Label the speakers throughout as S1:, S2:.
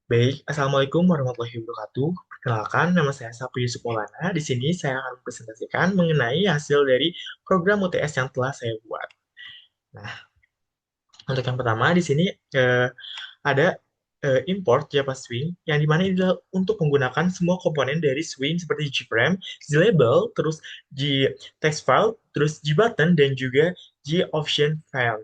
S1: Baik, Assalamualaikum warahmatullahi wabarakatuh. Perkenalkan, nama saya Sapu Yusuf Maulana. Di sini saya akan mempresentasikan mengenai hasil dari program UTS yang telah saya buat. Nah, untuk yang pertama di sini ada import Java Swing, yang dimana ini adalah untuk menggunakan semua komponen dari Swing seperti JFrame, JLabel, terus JText file, terus JButton, dan juga JOption file.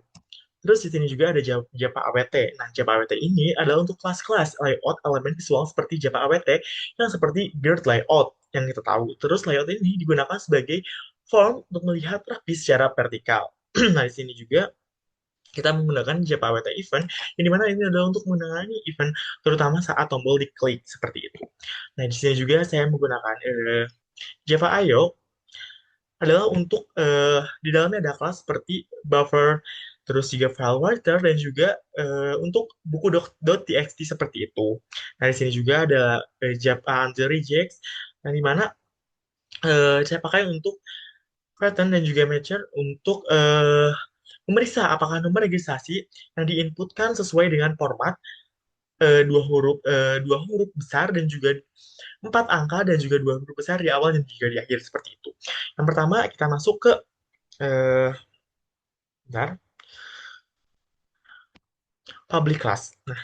S1: Terus di sini juga ada Java AWT. Nah, Java AWT ini adalah untuk kelas-kelas layout elemen visual seperti Java AWT yang seperti Gerd layout yang kita tahu. Terus layout ini digunakan sebagai form untuk melihat rapi secara vertikal. Nah, di sini juga kita menggunakan Java AWT event, yang dimana ini adalah untuk menangani event terutama saat tombol diklik seperti itu. Nah, di sini juga saya menggunakan Java IO adalah untuk di dalamnya ada kelas seperti buffer, terus juga file writer dan juga untuk buku .txt seperti itu. Nah, di sini juga ada Java Answer Regex, yang dimana saya pakai untuk pattern dan juga matcher untuk memeriksa apakah nomor registrasi yang diinputkan sesuai dengan format dua huruf besar dan juga empat angka dan juga dua huruf besar di awal dan juga di akhir seperti itu. Yang pertama kita masuk ke eh, bentar, public class. Nah,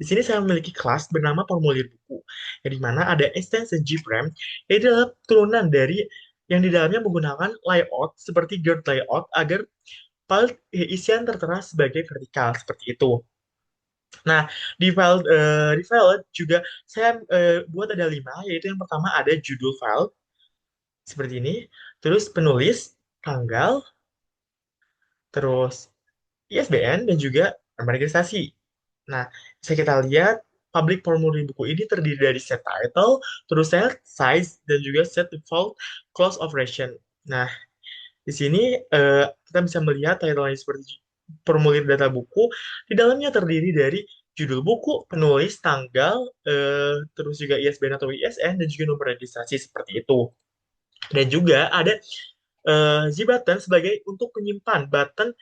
S1: di sini saya memiliki kelas bernama formulir buku, yang di mana ada extension GFrame, yaitu adalah turunan dari yang di dalamnya menggunakan layout seperti Gerd layout agar file isian tertera sebagai vertikal seperti itu. Nah, di file juga saya buat ada 5, yaitu yang pertama ada judul file seperti ini, terus penulis, tanggal, terus ISBN, dan juga nomor registrasi. Nah, bisa kita lihat public formulir buku ini terdiri dari set title, terus set size, dan juga set default clause of ration. Nah, di sini kita bisa melihat title-nya seperti formulir data buku. Di dalamnya terdiri dari judul buku, penulis, tanggal, terus juga ISBN atau ISN, dan juga nomor registrasi seperti itu. Dan juga ada Z-button sebagai untuk menyimpan button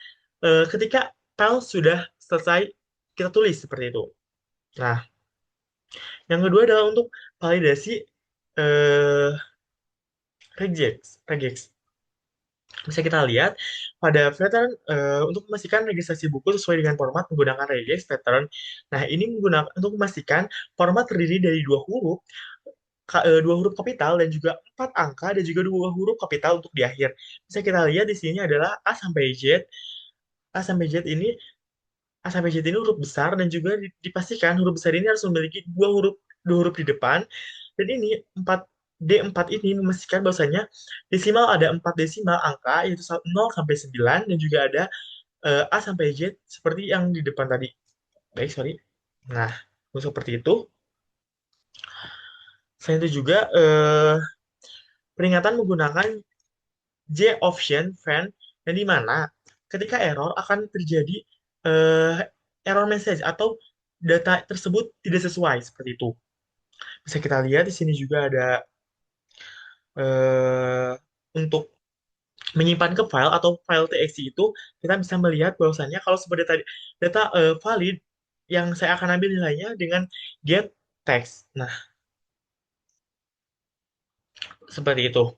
S1: ketika file sudah selesai kita tulis seperti itu. Nah, yang kedua adalah untuk validasi eh, regex. Bisa kita lihat pada pattern untuk memastikan registrasi buku sesuai dengan format menggunakan regex pattern. Nah, ini menggunakan untuk memastikan format terdiri dari dua huruf kapital dan juga empat angka dan juga dua huruf kapital untuk di akhir. Bisa kita lihat di sini adalah A sampai Z. A sampai Z ini A sampai Z ini huruf besar dan juga dipastikan huruf besar ini harus memiliki dua huruf di depan, dan ini 4 D4 ini memastikan bahwasanya desimal ada 4 desimal angka yaitu 0 sampai 9, dan juga ada A sampai Z seperti yang di depan tadi. Baik, sorry. Nah, seperti itu. Selain itu juga peringatan menggunakan J option fan, yang dimana ketika error akan terjadi eh, error message atau data tersebut tidak sesuai seperti itu. Bisa kita lihat di sini juga ada eh, untuk menyimpan ke file atau file txt itu, kita bisa melihat bahwasannya kalau sebuah data valid, yang saya akan ambil nilainya dengan get text. Nah, seperti itu.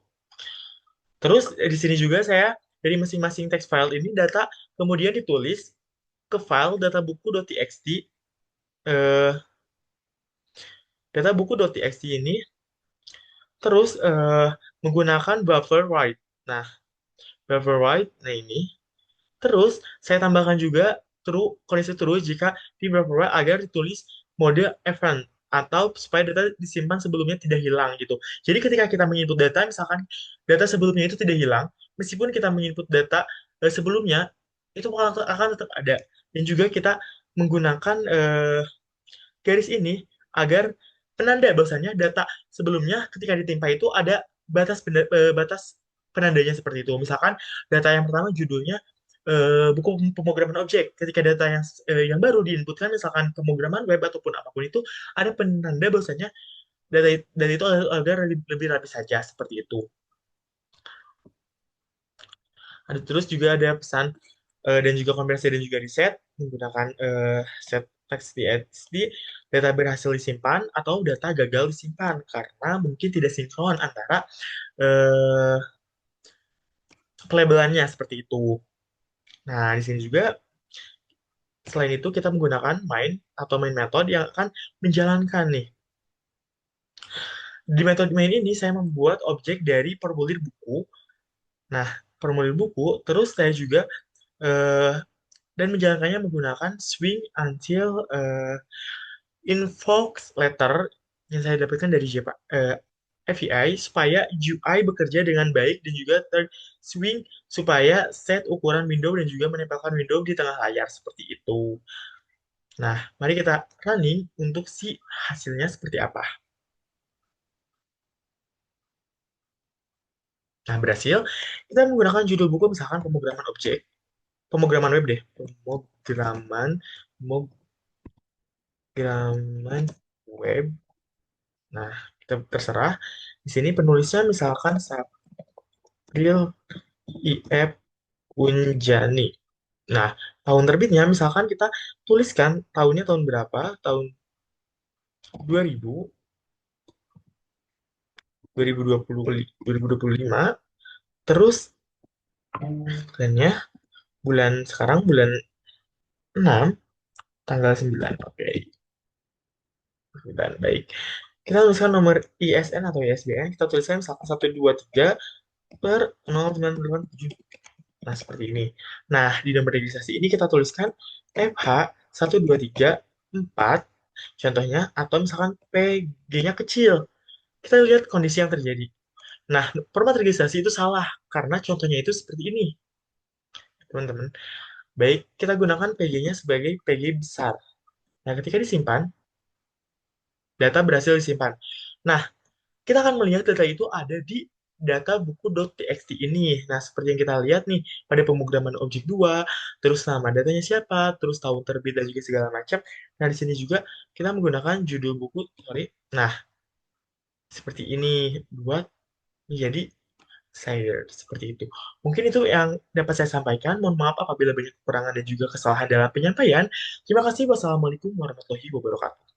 S1: Terus di sini juga saya dari masing-masing text file ini data kemudian ditulis ke file databuku.txt, eh, databuku.txt ini terus menggunakan buffer write. Nah, buffer write, nah ini. Terus saya tambahkan juga kondisi true jika di buffer write agar ditulis mode event atau supaya data disimpan sebelumnya tidak hilang gitu. Jadi ketika kita menginput data, misalkan data sebelumnya itu tidak hilang, meskipun kita menginput data sebelumnya, itu akan tetap ada. Dan juga kita menggunakan garis ini agar penanda bahwasanya data sebelumnya ketika ditimpa itu ada batas penandanya seperti itu. Misalkan data yang pertama judulnya buku pemrograman objek. Ketika data yang baru diinputkan misalkan pemrograman web ataupun apapun itu, ada penanda bahwasanya data itu agar lebih rapi saja seperti itu. Ada terus juga ada pesan dan juga konversi dan juga reset menggunakan set teks TXT, data berhasil disimpan atau data gagal disimpan karena mungkin tidak sinkron antara eh, pelabelannya seperti itu. Nah, di sini juga selain itu kita menggunakan main atau main method yang akan menjalankan nih. Di metode main ini saya membuat objek dari formulir buku. Nah, formulir buku, terus saya juga eh, dan menjalankannya menggunakan swing until invoke letter yang saya dapatkan dari API supaya UI bekerja dengan baik dan juga third swing supaya set ukuran window dan juga menempelkan window di tengah layar seperti itu. Nah, mari kita running untuk si hasilnya seperti apa. Nah, berhasil. Kita menggunakan judul buku misalkan pemrograman objek, pemrograman web deh, pemrograman web. Nah, kita terserah. Di sini penulisnya misalkan Sapril IF Unjani. Nah, tahun terbitnya misalkan kita tuliskan tahunnya tahun berapa, tahun 2000, 2020, 2025, terus bulannya bulan sekarang bulan 6 tanggal 9. Oke, 9. Baik. Kita tuliskan nomor ISN atau ISBN, kita tuliskan misalkan 123 per 0987. Nah, seperti ini. Nah, di nomor registrasi ini kita tuliskan FH 1234, contohnya, atau misalkan PG-nya kecil. Kita lihat kondisi yang terjadi. Nah, format registrasi itu salah, karena contohnya itu seperti ini, teman-teman. Baik, kita gunakan PG-nya sebagai PG besar. Nah, ketika disimpan, data berhasil disimpan. Nah, kita akan melihat data itu ada di data buku.txt ini. Nah, seperti yang kita lihat nih, pada pemrograman objek 2, terus nama datanya siapa, terus tahun terbit dan juga segala macam. Nah, di sini juga kita menggunakan judul buku, sorry. Nah, seperti ini buat menjadi saya seperti itu. Mungkin itu yang dapat saya sampaikan. Mohon maaf apabila banyak kekurangan dan juga kesalahan dalam penyampaian. Terima kasih. Wassalamualaikum warahmatullahi wabarakatuh.